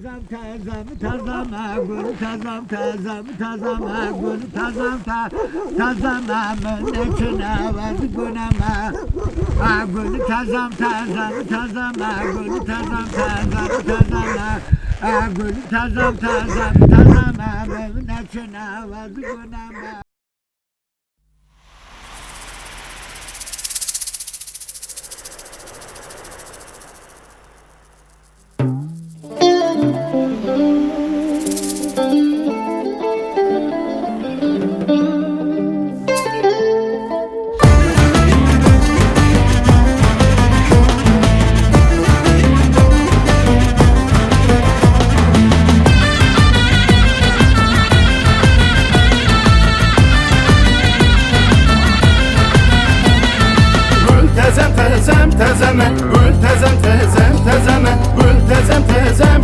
tazam gül tazam gül tazamın içine vardı güneme gül tazam gül tazamın içine vardı güneme.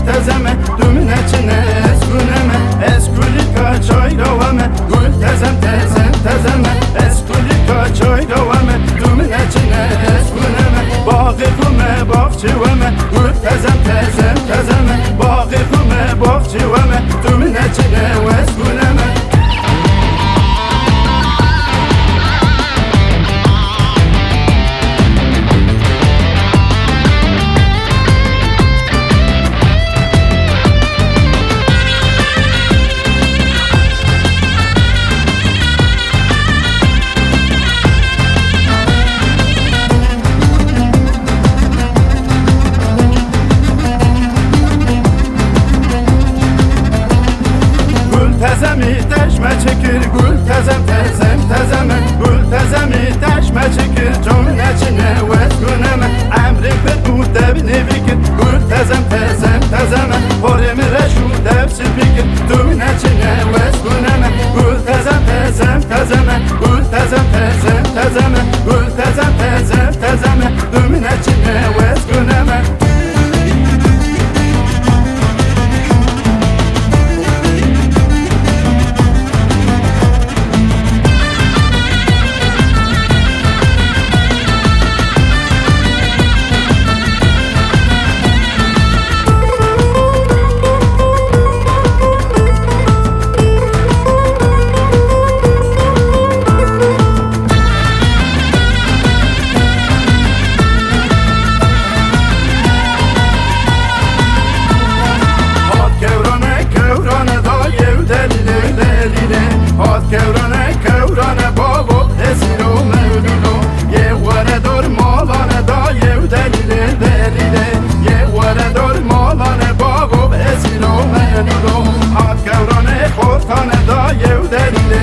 Tezeme Dümün içine eskuneme Eskulika çay ravame Gül tezeme Eskulika çay ravame Dümün içine eskuneme Bağıfume bağçıveme Gül tezeme Bağıfume bağçıveme Dümün içine eskuneme. Tezemi deşme çekir gül tezeme Gül tezemi deşme çekir canın içine vesguneme Emrin bir bu devini bikir gül tezeme Horimi reşu devsi bikir dümün içine vesguneme Gül tezeme Gül tezeme dümün içine vesguneme. Kevrane babo esiro mevlulo Ye vare dor malane da yev delile Ye vare dor malane babo esiro mevlulo Hat kevrane khotane da yev delile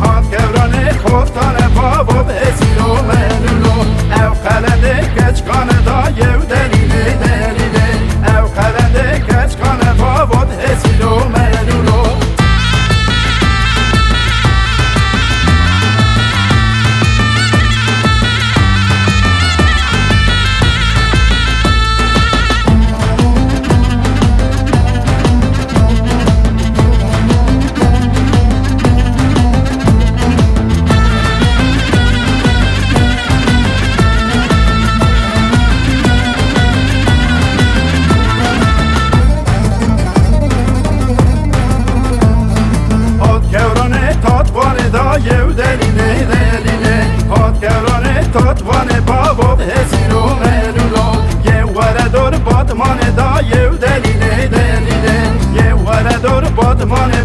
Hat kevrane khotane babo esiro mevlulo Ev kalede keçkane da yev delile Ev kalede keçkane babo esiro mevlulo. Yev deline Hat kevrane tatvane babo esiro melulo Yev vare dor badmane da yev deline Yev vare dor badmane